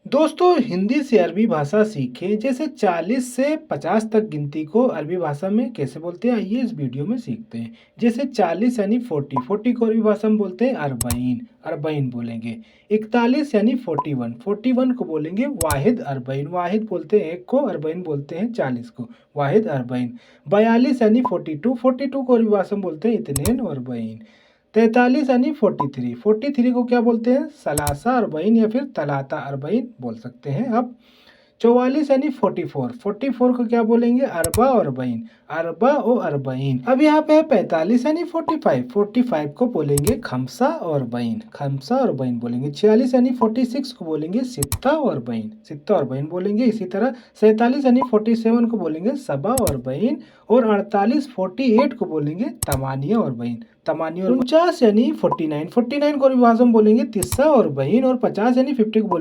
दोस्तों हिंदी से अरबी भाषा सीखें। जैसे 40 से 50 तक गिनती को अरबी भाषा में कैसे बोलते हैं, आइए इस वीडियो में सीखते हैं। जैसे 40 यानी 40, 40 को अरबी भाषा में बोलते हैं अरबईन, अरबईन बोलेंगे। 41 यानी 41, 41 को बोलेंगे वाहिद अरबईन, वाहिद बोलते हैं एक को, अरबईन बोलते हैं 40 को, वाहिद अरबईन। 42 यानी 42, 42 को अरबी भाषा में बोलते हैं इतनेन और अरबईन। 43 यानी 43, 43 को क्या बोलते हैं, सलासा अरबईन या फिर तलाता अरबईन बोल सकते हैं। अब 44 यानी 44, 44 को क्या बोलेंगे, अरबा और अरबईन, अरबा और अरबईन। अब यहाँ पे है 45 यानी 45, 45 को बोलेंगे खमसा और अरबईन, खमसा और अरबईन बोलेंगे। 46 यानी 46 को बोलेंगे सित्ता और अरबईन, सित्ता और अरबईन बोलेंगे। इसी तरह 47 यानी 47 को बोलेंगे सबा और अरबईन। और 48 48 को बोलेंगे तमानिया और अरबईन, तमानिया। 49 यानी 49, 49 को अरबी भाषा में बोलेंगे तिस्सा और अरबईन। और 50 यानी 50 को बोलेंगे